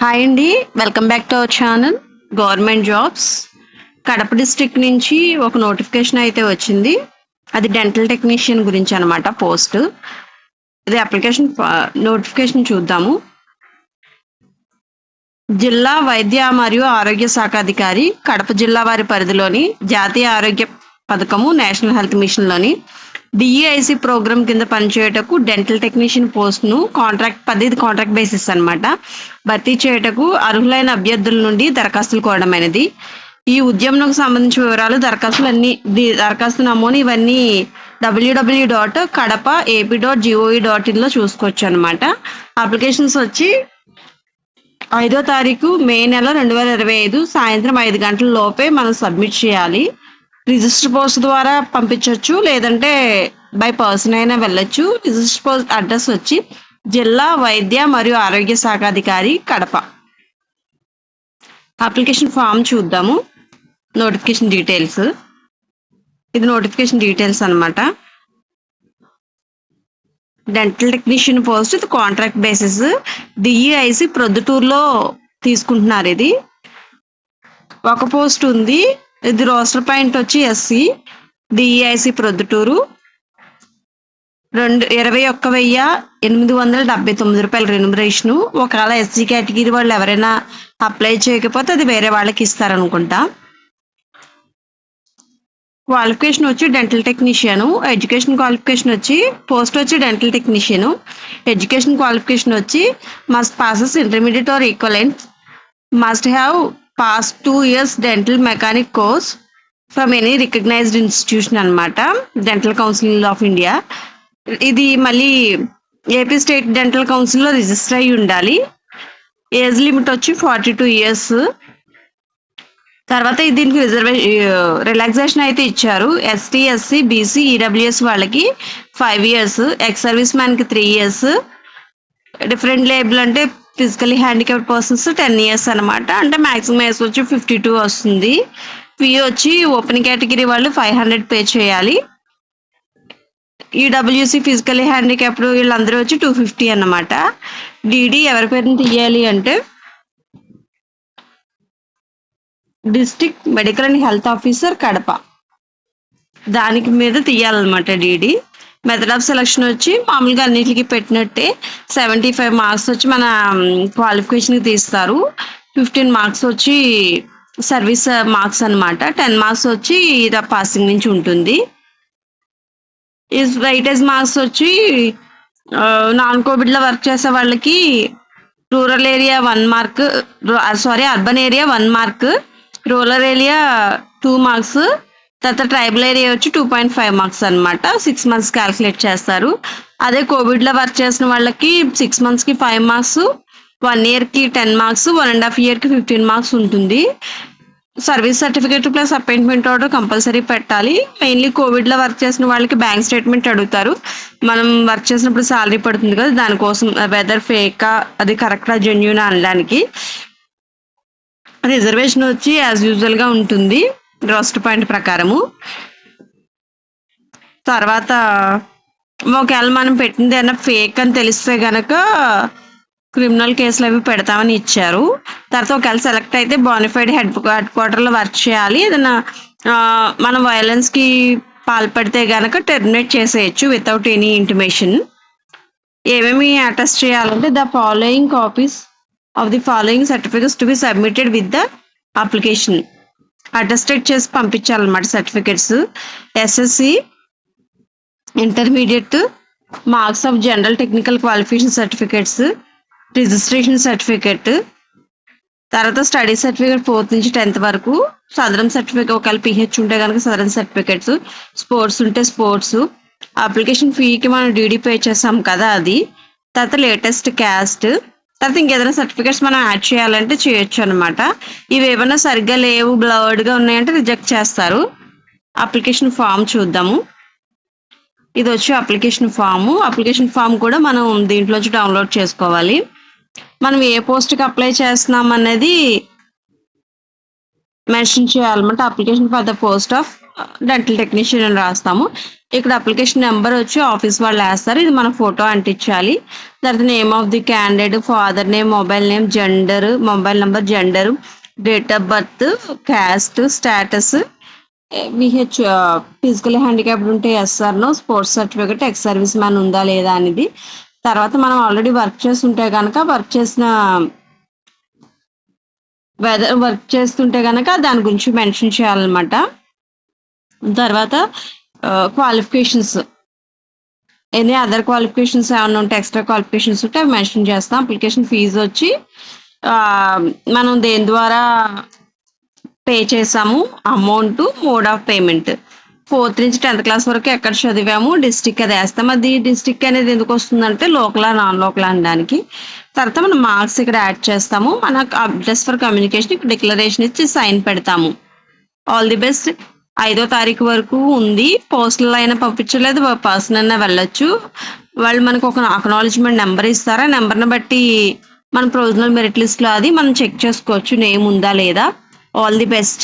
Hi అండి. Welcome back to our channel government jobs. Kadapa district నుంచి ఒక నోటిఫికేషన్ అయితే వచ్చింది. అది డెంటల్ టెక్నీషియన్ గురించి అనమాట పోస్ట్. ఇది అప్లికేషన్ నోటిఫికేషన్ చూద్దాము. జిల్లా వైద్య మరియు ఆరోగ్య శాఖ అధికారి కడప జిల్లా వారి పరిధిలోని జాతీయ ఆరోగ్య పథకము నేషనల్ హెల్త్ మిషన్లోని డిఈఐసి ప్రోగ్రామ్ కింద పనిచేయటకు డెంటల్ టెక్నీషియన్ పోస్ట్ను కాంట్రాక్ట్ బేసిస్ అనమాట భర్తీ చేయటకు అర్హులైన అభ్యర్థుల నుండి దరఖాస్తులు కోరడమైనది. ఈ ఉద్యమంకు సంబంధించిన వివరాలు దరఖాస్తు నమూనా ఇవన్నీ www.kadapa.ap.gov.in లో చూసుకోవచ్చు అనమాట. అప్లికేషన్స్ వచ్చి 5వ తారీఖు మే నెల 2025 సాయంత్రం 5 గంటల లోపే మనం సబ్మిట్ చేయాలి. రిజిస్టర్ పోస్ట్ ద్వారా పంపించవచ్చు, లేదంటే బై పర్సన్ అయినా వెళ్ళొచ్చు. రిజిస్టర్ పోస్ట్ అడ్రస్ వచ్చి జిల్లా వైద్య మరియు ఆరోగ్య శాఖ అధికారి కడప. అప్లికేషన్ ఫామ్ చూద్దాము. నోటిఫికేషన్ డీటెయిల్స్, ఇది నోటిఫికేషన్ డీటెయిల్స్ అనమాట. డెంటల్ టెక్నీషియన్ పోస్ట్ ఇది కాంట్రాక్ట్ బేసిస్. డిఈఐసి ప్రొద్దుటూరులో తీసుకుంటున్నారు. ఇది ఒక పోస్ట్ ఉంది. ఇది రోస్టర్ పాయింట్ వచ్చి ఎస్సీ. డిఈఐసి ప్రొద్దుటూరు 21,879 రూపాయల రెన్యుమరేషను. ఒకవేళ ఎస్సీ కేటగిరీ వాళ్ళు ఎవరైనా అప్లై చేయకపోతే అది వేరే వాళ్ళకి ఇస్తారనుకుంటా. క్వాలిఫికేషన్ వచ్చి డెంటల్ టెక్నీషియన్. ఎడ్యుకేషన్ క్వాలిఫికేషన్ వచ్చి పోస్ట్ వచ్చి డెంటల్ టెక్నీషియన్. ఎడ్యుకేషన్ క్వాలిఫికేషన్ వచ్చి must passes intermediate or equivalent, must have pass 2 years dental mechanic course from any recognized institution అనమాట. Dental council of India. ఇది మళ్ళీ ఏపీ స్టేట్ డెంటల్ కౌన్సిల్లో register అయి ఉండాలి. Age limit వచ్చి 42 years. తర్వాత దీనికి రిలాక్సేషన్ అయితే ఇచ్చారు. ఎస్టీ, ఎస్సీ, బీసీ, ఈడబ్ల్యూఎస్ వాళ్ళకి 5 years, ఎక్స్ సర్వీస్ మ్యాన్కి 3 years, డిఫరెంట్ లేబుల్ అంటే ఫిజికలీ హ్యాండిక్యాప్డ్ పర్సన్స్ 10 years అనమాట. అంటే మ్యాక్సిమం ఏజ్ వచ్చి 52 వస్తుంది. ఫీ వచ్చి ఓపెన్ కేటగిరీ వాళ్ళు 500 పే చేయాలి. ఈడబ్ల్యూసి ఫిజికలీ హ్యాండిక్యాప్డ్ వీళ్ళందరూ వచ్చి 250 అన్నమాట. డిడి ఎవరి పేరుని తీయాలి అంటే district medical and health officer Kadapa, దానికి మీద తీయాలన్నమాట డిడి. మెథడ్ ఆఫ్ సెలక్షన్ వచ్చి మామూలుగా అన్నిటికి పెట్టినట్టే 75 మార్క్స్ వచ్చి మన క్వాలిఫికేషన్కి తీస్తారు. 15 మార్క్స్ వచ్చి సర్వీస్ మార్క్స్ అనమాట. 10 మార్క్స్ వచ్చి పాసింగ్ నుంచి ఉంటుంది. ఈ వెయిటేజ్ మార్క్స్ వచ్చి నాన్ కోవిడ్లో వర్క్ చేసే వాళ్ళకి rural area 1 mark, urban area 1 mark, rural area 2 marks, తర్వాత ట్రైబల్ ఏరియా వచ్చి 2.5 మార్క్స్ అనమాట. 6 months క్యాల్కులేట్ చేస్తారు. అదే కోవిడ్లో వర్క్ చేసిన వాళ్ళకి 6 monthsకి 5 మార్క్స్, 1 yearకి 10 మార్క్స్, 1.5 yearకి 15 మార్క్స్ ఉంటుంది. Service certificate plus appointment order compulsory పెట్టాలి. మెయిన్లీ కోవిడ్లో వర్క్ చేసిన వాళ్ళకి బ్యాంక్ స్టేట్మెంట్ అడుగుతారు. మనం వర్క్ చేసినప్పుడు శాలరీ పడుతుంది కదా, దానికోసం వెదర్ ఫేకా అది కరెక్టా జెన్యూన్ అనడానికి. రిజర్వేషన్ వచ్చి యాజ్ యూజువల్గా ఉంటుంది రోస్టర్ పాయింట్ ప్రకారము. తర్వాత ఒకవేళ మనం పెట్టింది ఏదైనా ఫేక్ అని తెలిస్తే గనక క్రిమినల్ కేసులు అవి పెడతామని ఇచ్చారు. తర్వాత ఒకవేళ సెలెక్ట్ అయితే బానిఫైడ్ హెడ్ క్వార్టర్లో వర్క్ చేయాలి. ఏదైనా మనం వైలెన్స్కి పాల్పడితే గనక టెర్మినేట్ చేసేయచ్చు వితౌట్ ఎనీ ఇంటిమేషన్. ఏమేమి అటెస్ట్ చేయాలంటే the following copies of the following certificates to be submitted with the application. Attested చేసి పంపించాలన్నమాట certificates. SSC, intermediate, marks of general technical qualification certificates, registration certificate, తర్వాత స్టడీ సర్టిఫికేట్ 4th నుంచి 10th వరకు, southern certificate ఒకవేళ pH ఉంటే కనుక southern certificates, sports ఉంటే sports, application ఫీకి మనం డీడీ పే చేసాం కదా అది, తర్వాత లేటెస్ట్ క్యాస్ట్, తర్వాత ఇంకేదైనా సర్టిఫికేట్స్ మనం యాడ్ చేయాలంటే చేయొచ్చు అనమాట. ఇవి ఏమైనా సరిగ్గా లేవు, బ్లర్డ్గా ఉన్నాయంటే రిజెక్ట్ చేస్తారు. అప్లికేషన్ ఫామ్ చూద్దాము. ఇది వచ్చి అప్లికేషన్ ఫామ్ కూడా మనం దీంట్లోంచి డౌన్లోడ్ చేసుకోవాలి. మనం ఏ పోస్ట్కి అప్లై చేస్తున్నాం అనేది మెన్షన్ చేయాలన్నమాట. Application for the post of dental technician అని రాస్తాము. ఇక్కడ అప్లికేషన్ నెంబర్ వచ్చి ఆఫీస్ వాళ్ళు వేస్తారు. ఇది మన ఫోటో అంటించాలి. తర్వాత name of the candidate, father name, mobile name, gender, mobile number, gender, date of birth, caste, status, VH physical handicapped ఉంటే SR no, sports certificate, ex service man ఉందా లేదా అనేది. తర్వాత మనం ఆల్రెడీ వర్క్ చేస్తుంటే కనుక వర్క్ చేస్తుంటే కనుక దాని గురించి మెన్షన్ చేయాలన్నమాట. తర్వాత క్వాలిఫికేషన్స్, ఎనీ అదర్ క్వాలిఫికేషన్స్ ఏమైనా ఉంటే, ఎక్స్ట్రా క్వాలిఫికేషన్స్ ఉంటే అవి మెన్షన్ చేస్తాం. అప్లికేషన్ ఫీజు వచ్చి మనం దేని ద్వారా పే చేసాము, amount, mode of payment, 4th నుంచి 10th క్లాస్ వరకు ఎక్కడ చదివాము, డిస్టిక్ అది వేస్తాం. అది డిస్టిక్ అనేది ఎందుకు వస్తుందంటే లోకలా నాన్ లోకలా అనడానికి. తర్వాత మనం మార్క్స్ ఇక్కడ యాడ్ చేస్తాము. మన అడ్రస్ ఫర్ కమ్యూనికేషన్ ఇక్కడ డిక్లరేషన్ ఇచ్చి సైన్ పెడతాము. All the best. 5వ తారీఖు వరకు ఉంది. పోస్టల్ అయినా పంపించలేదు, పర్సన్ అయినా వెళ్ళొచ్చు. వాళ్ళు మనకు ఒక అక్నాలజ్మెంట్ నెంబర్ ఇస్తారు. ఆ నెంబర్ని బట్టి మన ప్రొవిజనల్ మెరిట్ లిస్ట్లో అది మనం చెక్ చేసుకోవచ్చు నేమ్ ఉందా లేదా. All the best.